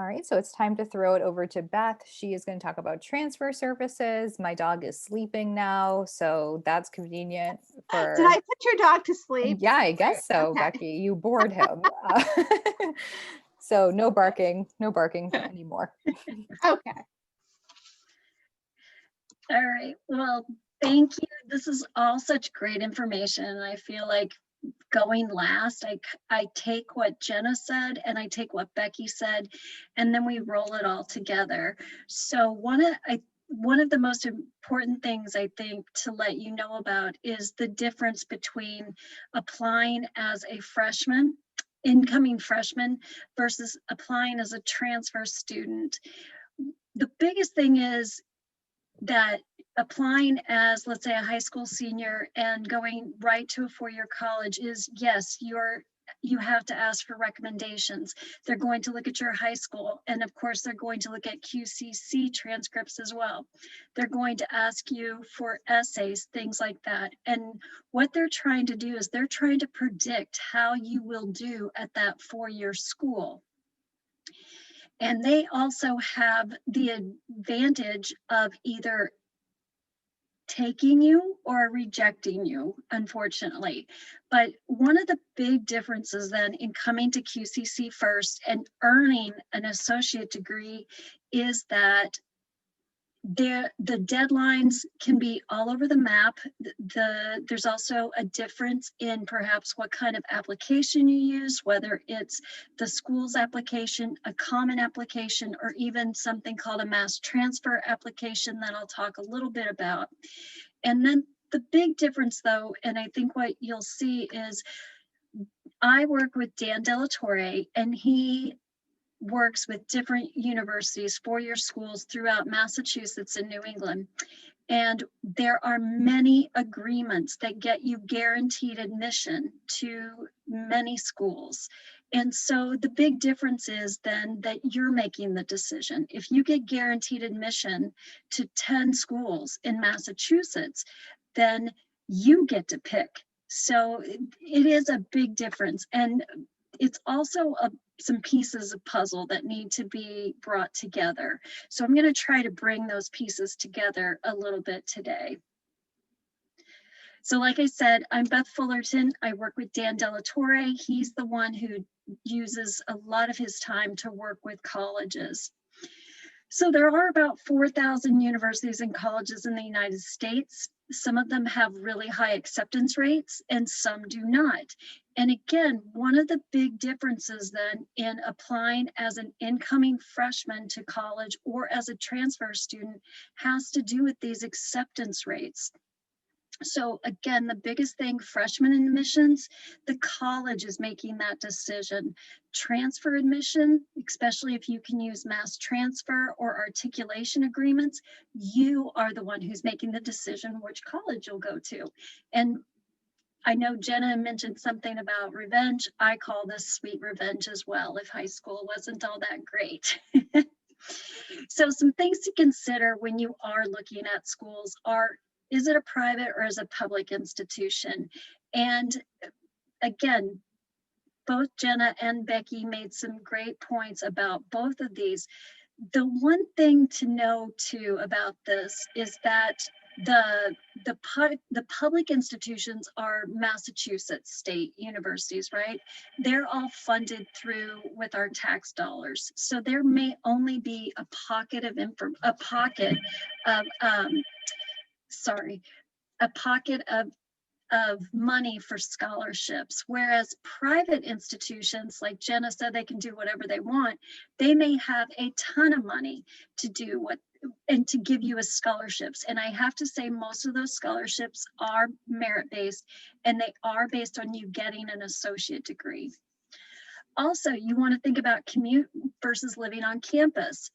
All right, so it's time to throw it over to Beth. She is going to talk about transfer services. My dog is sleeping now, so that's convenient Did I for, put your dog to sleep? yeah, I guess so, Okay. Becky. You bored him. So no barking anymore. Okay. All right. Well, thank you. This is all such great information. And I feel like going last, I take what Jenna said and I take what Becky said, and then we roll it all together. So one of the most important things I think to let you know about is the difference between applying as a freshman, incoming freshman, versus applying as a transfer student. The biggest thing is that applying as, let's say, a high school senior and going right to a four-year college is, yes, you have to ask for recommendations. They're going to look at your high school, and of course they're going to look at QCC transcripts as well. They're going to ask you for essays, things like that. And what they're trying to do is they're trying to predict how you will do at that four-year school. And they also have the advantage of either taking you or rejecting you, unfortunately. But one of the big differences then in coming to QCC first and earning an associate degree is that the deadlines can be all over the map. There's also a difference in perhaps what kind of application you use, whether it's the school's application, a common application, or even something called a mass transfer application that I'll talk a little bit about. And then the big difference though, and I think what you'll see is I work with Dan Delatorre, and he works with different universities, four-year schools throughout Massachusetts and New England. And there are many agreements that get you guaranteed admission to many schools. And so the big difference is then that you're making the decision. If you get guaranteed admission to 10 schools in Massachusetts, then you get to pick. So it is a big difference. And it's also some pieces of puzzle that need to be brought together. So I'm going to try to bring those pieces together a little bit today. So like I said, I'm Beth Fullerton. I work with Dan Delatorre. He's the one who uses a lot of his time to work with colleges. So there are about 4,000 universities and colleges in the United States. Some of them have really high acceptance rates and some do not. And again, one of the big differences then in applying as an incoming freshman to college or as a transfer student has to do with these acceptance rates. So again, the biggest thing, freshman admissions, the college is making that decision. Transfer admission, especially if you can use mass transfer or articulation agreements, you are the one who's making the decision which college you'll go to. And I know Jenna mentioned something about revenge. I call this sweet revenge as well, if high school wasn't all that great. So some things to consider when you are looking at schools are, is it a private or is it a public institution? And again, both Jenna and Becky made some great points about both of these. The one thing to know too about this is that the public institutions are Massachusetts state universities, right? They're all funded through with our tax dollars. So there may only be a pocket of a pocket of money for scholarships, whereas private institutions, like Jenna said, they can do whatever they want. They may have a ton of money to do what and to give you as scholarships. And I have to say, most of those scholarships are merit-based and they are based on you getting an associate degree. Also, you want to think about commute versus living on campus.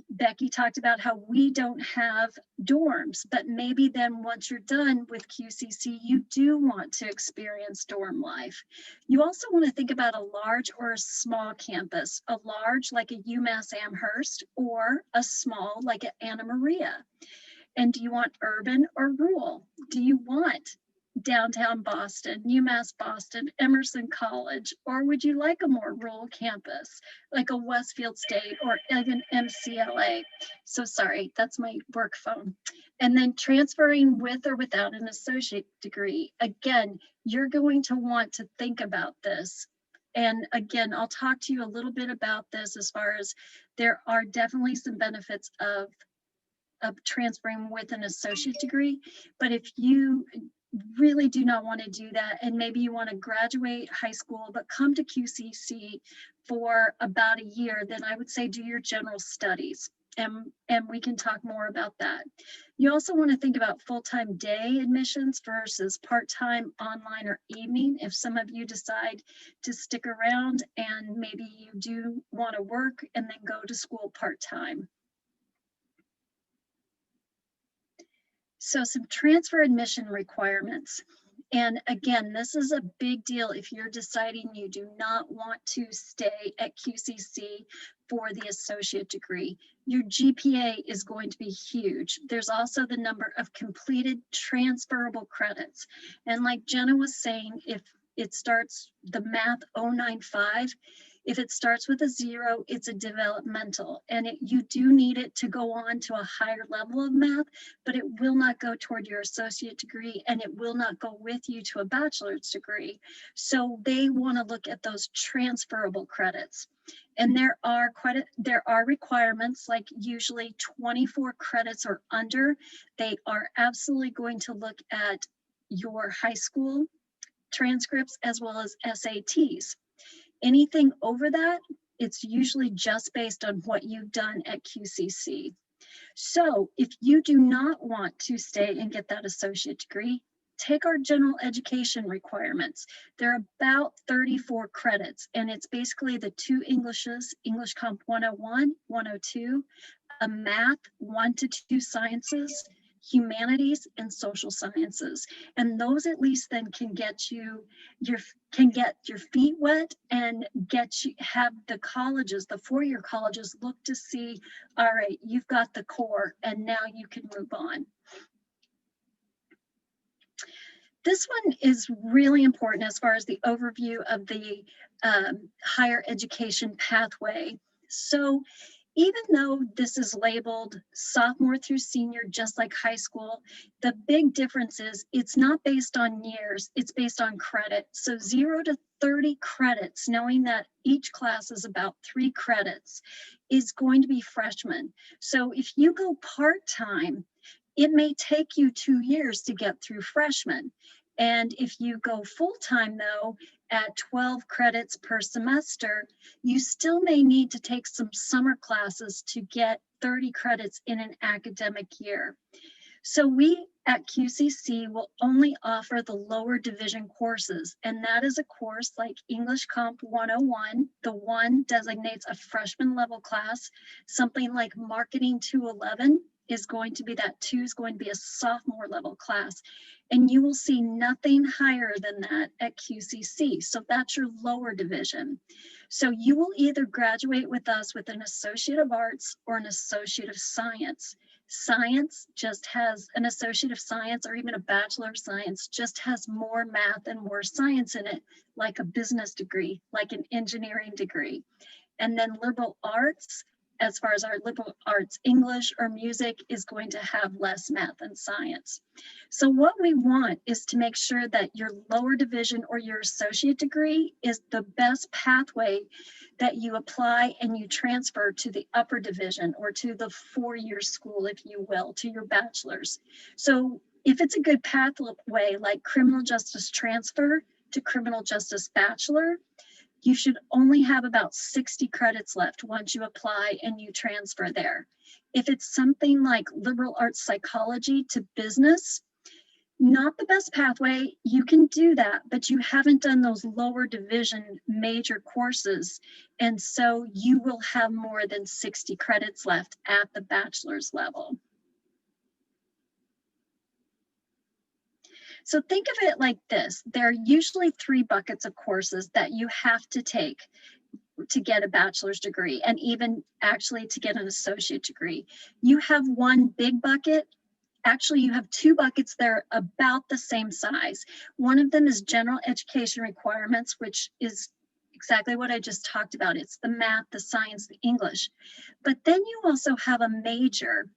Becky talked about how we don't have dorms, but maybe then once you're done with QCC, you do want to experience dorm life. You also want to think about a large or a small campus, a large like a UMass Amherst or a small like at Anna Maria. And do you want urban or rural? Do you want downtown Boston, UMass Boston, Emerson College, or would you like a more rural campus like a Westfield State or even MCLA? So sorry, that's my work phone. And then transferring with or without an associate degree. Again, you're going to want to think about this. And again, I'll talk to you a little bit about this as far as there are definitely some benefits of transferring with an associate degree. But if you really do not want to do that, and maybe you want to graduate high school, but come to QCC for about a year, then I would say do your general studies. And we can talk more about that. You also want to think about full-time day admissions versus part-time, online, or evening. If some of you decide to stick around and maybe you do want to work and then go to school part-time. So some transfer admission requirements. And again, this is a big deal if you're deciding you do not want to stay at QCC for the associate degree. Your GPA is going to be huge. There's also the number of completed transferable credits. And like Jenna was saying, if it starts the math 095, if it starts with a 0, it's a developmental, and you do need it to go on to a higher level of math, but it will not go toward your associate degree, and it will not go with you to a bachelor's degree. So they want to look at those transferable credits. And there are requirements, like usually 24 credits or under. They are absolutely going to look at your high school transcripts as well as SATs. Anything over that, it's usually just based on what you've done at QCC. So if you do not want to stay and get that associate degree, take our general education requirements. They're about 34 credits, and it's basically the 2 Englishes, English Comp 101, 102, a math 1 to 2 sciences, humanities, and social sciences. And those at least then can get you your feet wet and have the colleges, the 4-year colleges, look to see, all right, you've got the core and now you can move on. This one is really important as far as the overview of the higher education pathway. So even though this is labeled sophomore through senior, just like high school, the big difference is it's not based on years, it's based on credit. So 0 to 30 credits, knowing that each class is about 3 credits, is going to be freshmen. So if you go part-time, it may take you 2 years to get through freshman. And if you go full-time though, at 12 credits per semester, you still may need to take some summer classes to get 30 credits in an academic year. So we at QCC will only offer the lower division courses, and that is a course like English Comp 101. The 1 designates a freshman level class. Something like Marketing 211 is going to be, that 2 is going to be a sophomore level class. And you will see nothing higher than that at QCC. So that's your lower division. So you will either graduate with us with an Associate of Arts or an Associate of Science. Science just has an Associate of Science, or even a Bachelor of Science, just has more math and more science in it, like a business degree, like an engineering degree. And then liberal arts, as far as our liberal arts, English or music, is going to have less math and science. So what we want is to make sure that your lower division or your associate degree is the best pathway that you apply and you transfer to the upper division, or to the 4-year school, if you will, to your bachelor's. So if it's a good pathway like criminal justice transfer to criminal justice bachelor, you should only have about 60 credits left once you apply and you transfer there. If it's something like liberal arts psychology to business, not the best pathway, you can do that, but you haven't done those lower division major courses. And so you will have more than 60 credits left at the bachelor's level. So think of it like this. There are usually 3 buckets of courses that you have to take to get a bachelor's degree, and even actually to get an associate degree. You have one big bucket, actually you have two buckets that are about the same size. One of them is general education requirements, which is exactly what I just talked about. It's the math, the science, the English. But then you also have a major,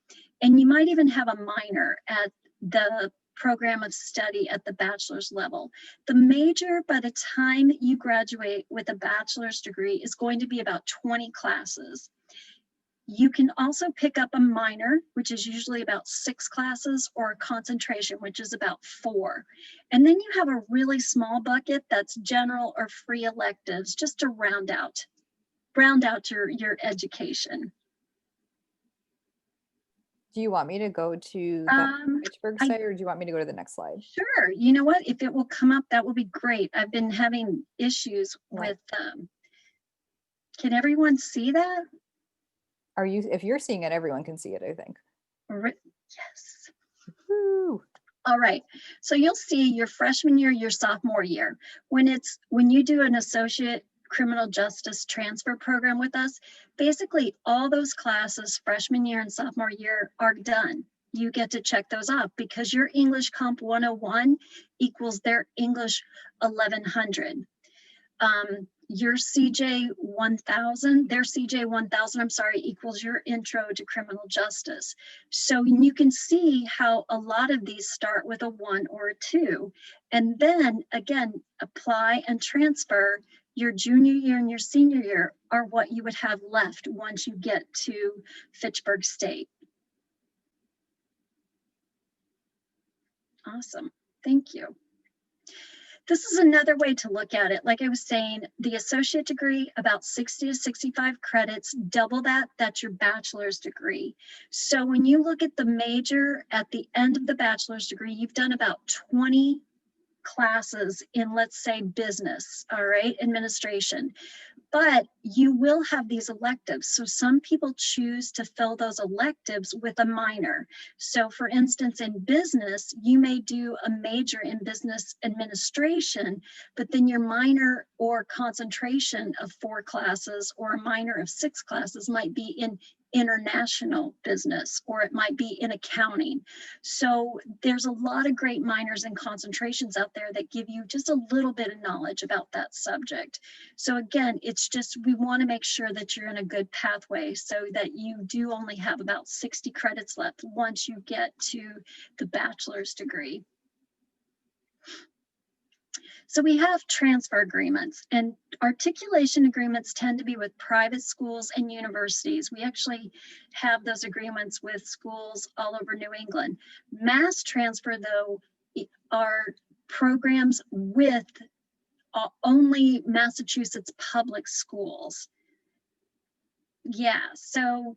and you might even have a minor at the program of study at the bachelor's level. The major, by the time that you graduate with a bachelor's degree, is going to be about 20 classes. You can also pick up a minor, which is usually about 6 classes, or a concentration, which is about 4. And then you have a really small bucket that's general or free electives, just to round out your education. Do you want me to go to the Fitchburg I- site, or do you want me to go to the next slide? Sure, you know what? If it will come up, that will be great. I've been having issues Right. with, can everyone see that? If you're seeing it, everyone can see it, I think. Yes. Woo. All right, so you'll see your freshman year, your sophomore year. When you do an associate criminal justice transfer program with us, basically all those classes, freshman year and sophomore year, are done. You get to check those off because your English Comp 101 equals their English 1100. Your CJ 1000, their CJ 1000, I'm sorry, equals your intro to criminal justice. So you can see how a lot of these start with a 1 or a 2. And then again, apply and transfer. Your junior year and your senior year are what you would have left once you get to Fitchburg State. Awesome, thank you. This is another way to look at it. Like I was saying, the associate degree, about 60 to 65 credits, double that, that's your bachelor's degree. So when you look at the major at the end of the bachelor's degree, you've done about 20 classes in, let's say, business, all right, administration. But you will have these electives. So some people choose to fill those electives with a minor. So for instance, in business, you may do a major in business administration, but then your minor or concentration of 4 classes or a minor of 6 classes might be in international business, or it might be in accounting. So there's a lot of great minors and concentrations out there that give you just a little bit of knowledge about that subject. So again, it's just, we want to make sure that you're in a good pathway so that you do only have about 60 credits left once you get to the bachelor's degree. So we have transfer agreements, and articulation agreements tend to be with private schools and universities. We actually have those agreements with schools all over New England. Mass transfer, though, are programs with only Massachusetts public schools. Yeah, so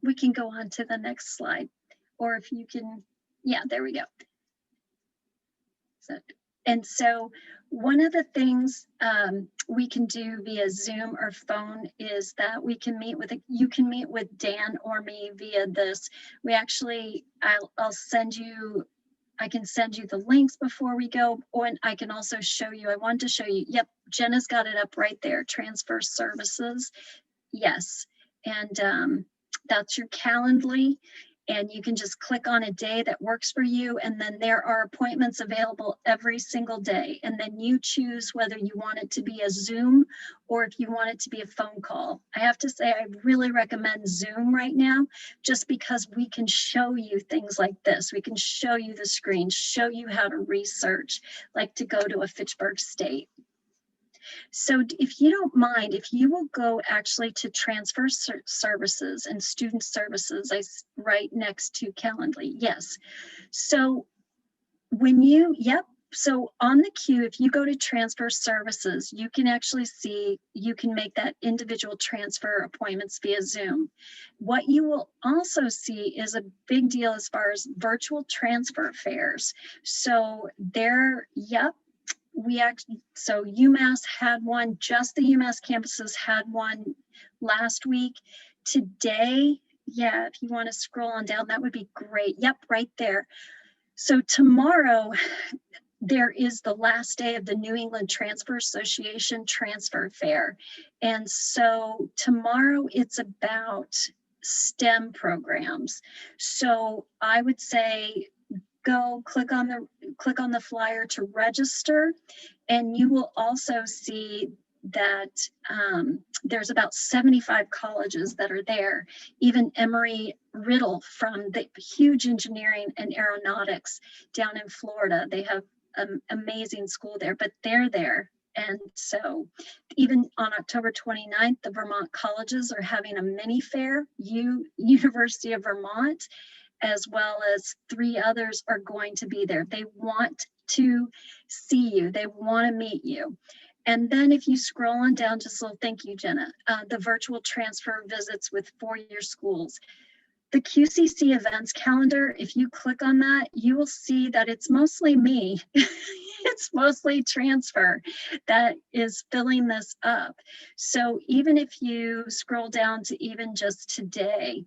we can go on to the next slide. Or if you can, yeah, there we go. So one of the things we can do via Zoom or phone is that we can meet with, you can meet with Dan or me via this. We actually, I'll send you, I can send you the links before we go, and I can also show you, I wanted to show you, yep, Jenna's got it up right there, transfer services. Yes, and that's your Calendly. And you can just click on a day that works for you. And then there are appointments available every single day. And then you choose whether you want it to be a Zoom or if you want it to be a phone call. I have to say, I really recommend Zoom right now, just because we can show you things like this. We can show you the screen, show you how to research, like to go to a Fitchburg State. So if you don't mind, if you will go actually to transfer services and student services, right next to Calendly. Yes. So when you, yep. So on the queue, if you go to transfer services, you can actually see, you can make that individual transfer appointments via Zoom. What you will also see is a big deal as far as virtual transfer fairs. So there, yep. So UMass had one, just the UMass campuses had one last week. Today, yeah, if you want to scroll on down, that would be great. Yep, right there. So tomorrow, there is the last day of the New England Transfer Association Transfer Fair. And so tomorrow it's about STEM programs. So I would say go click on the flyer to register, and you will also see that there's about 75 colleges that are there. Even Emory Riddle from the huge engineering and aeronautics down in Florida, they have an amazing school there, but they're there. And so even on October 29th, the Vermont colleges are having a mini fair. University of Vermont, as well as 3 others, are going to be there. They want to see you. They want to meet you. And then if you scroll on down, just a little, thank you, Jenna, the virtual transfer visits with 4-year schools. The QCC events calendar, if you click on that, you will see that it's mostly me. It's mostly transfer that is filling this up. So even if you scroll down to even just today,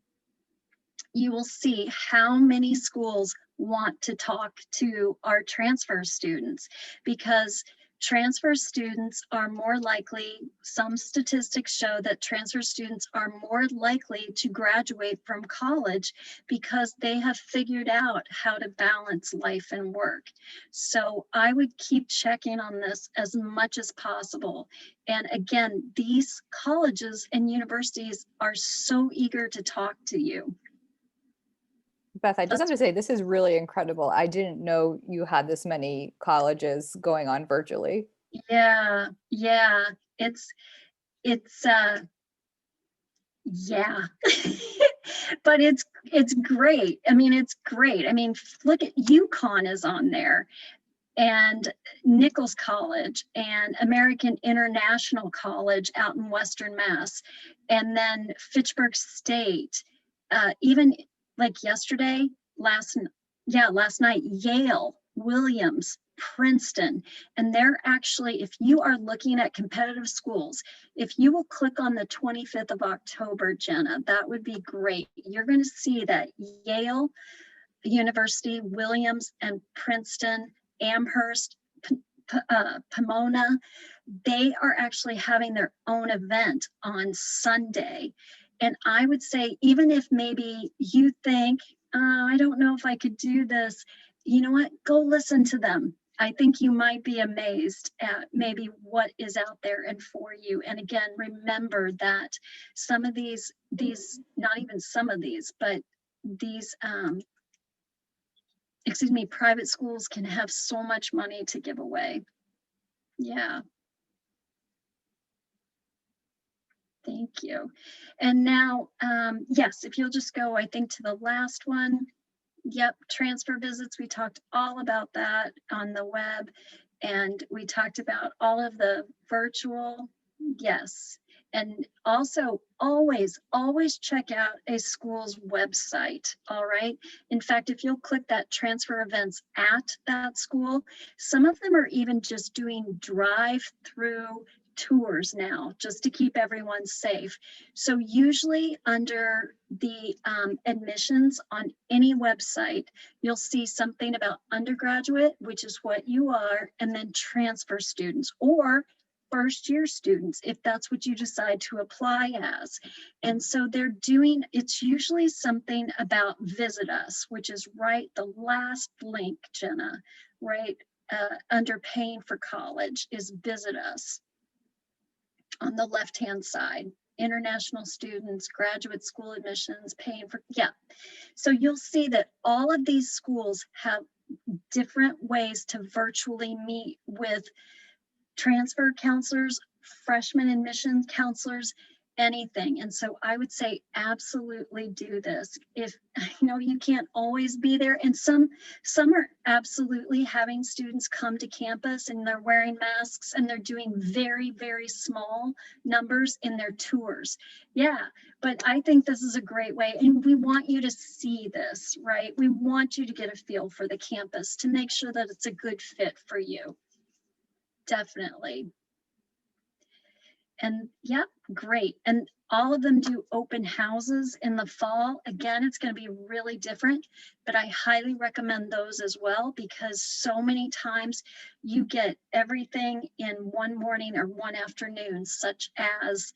you will see how many schools want to talk to our transfer students, because transfer students are more likely, some statistics show that transfer students are more likely to graduate from college because they have figured out how to balance life and work. So I would keep checking on this as much as possible. And again, these colleges and universities are so eager to talk to you. Beth, I just have to say, this is really incredible. I didn't know you had this many colleges going on virtually. Yeah, it's yeah. But it's great. I mean, it's great. I mean, look at UConn is on there, and Nichols College, and American International College out in Western Mass, and then Fitchburg State, even like yesterday, last night, Yale, Williams, Princeton. And they're actually, if you are looking at competitive schools, if you will click on the 25th of October, Jenna, that would be great. You're going to see that Yale University, Williams, and Princeton, Amherst, Pomona, they are actually having their own event on Sunday. And I would say, even if maybe you think, I don't know if I could do this, you know what, go listen to them. I think you might be amazed at maybe what is out there and for you. And again, remember that some of these, not even some of these, but these, private schools can have so much money to give away. Yeah. Thank you. And now, yes, if you'll just go, I think, to the last one. Yep, transfer visits. We talked all about that on the web, and we talked about all of the virtual. Yes. And also always check out a school's website. All right. In fact, if you'll click that transfer events at that school, some of them are even just doing drive-through tours now, just to keep everyone safe. So usually under the admissions on any website, you'll see something about undergraduate, which is what you are, and then transfer students or first year students, if that's what you decide to apply as. And so they're doing, it's usually something about Visit Us, which is right, the last link, Jenna, right, under paying for college is Visit Us. On the left-hand side, international students, graduate school admissions, paying for, yeah. So you'll see that all of these schools have different ways to virtually meet with transfer counselors, freshman admission counselors, anything. And so I would say absolutely do this. If you know you can't always be there, and some are absolutely having students come to campus and they're wearing masks and they're doing very, very small numbers in their tours. Yeah, but I think this is a great way, and we want you to see this, right? We want you to get a feel for the campus to make sure that it's a good fit for you. Definitely. And yeah, great. And all of them do open houses in the fall. Again, it's going to be really different, but I highly recommend those as well, because so many times you get everything in one morning or one afternoon, such as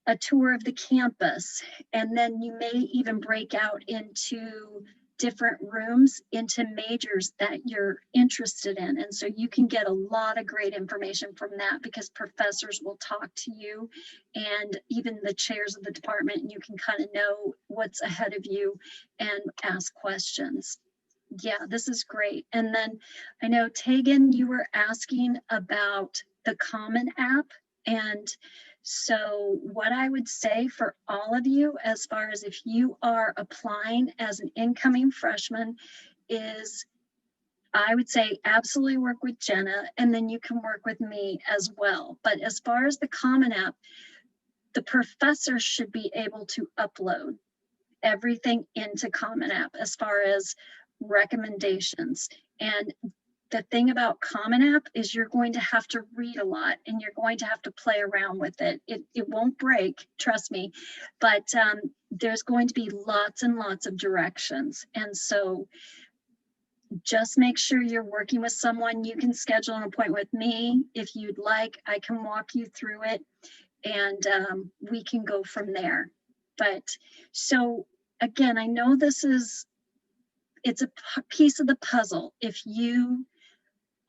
a tour of the campus, and then you may even break out into different rooms into majors that you're interested in. And so you can get a lot of great information from that because professors will talk to you and even the chairs of the department, and you can kind of know what's ahead of you and ask questions. Yeah, this is great. And then I know Tegan, you were asking about the Common App. And so what I would say for all of you, as far as if you are applying as an incoming freshman, is I would say absolutely work with Jenna, and then you can work with me as well. But as far as the Common App, the professor should be able to upload everything into Common App as far as recommendations. And the thing about Common App is you're going to have to read a lot and you're going to have to play around with it. It won't break, trust me, but there's going to be lots and lots of directions. And so just make sure you're working with someone. You can schedule an appointment with me if you'd like. I can walk you through it and we can go from there. But so again, I know it's a piece of the puzzle if you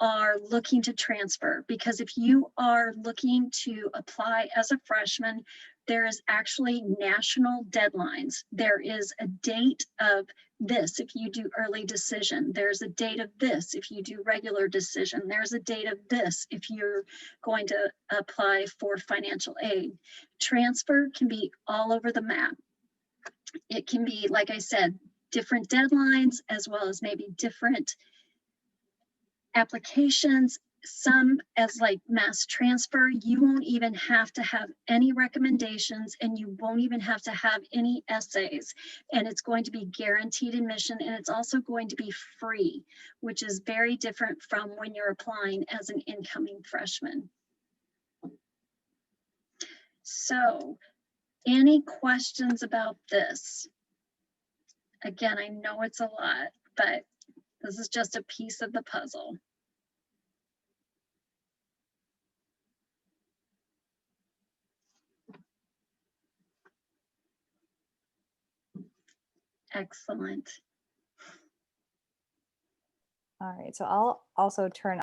are looking to transfer, because if you are looking to apply as a freshman, there is actually national deadlines. There is a date of this if you do early decision. There's a date of this if you do regular decision. There's a date of this if you're going to apply for financial aid. Transfer can be all over the map. It can be, like I said, different deadlines as well as maybe different applications. Some as like mass transfer, you won't even have to have any recommendations and you won't even have to have any essays, and it's going to be guaranteed admission, and it's also going to be free, which is very different from when you're applying as an incoming freshman. So any questions about this? Again, I know it's a lot, but this is just a piece of the puzzle. Excellent. All right, so I'll also turn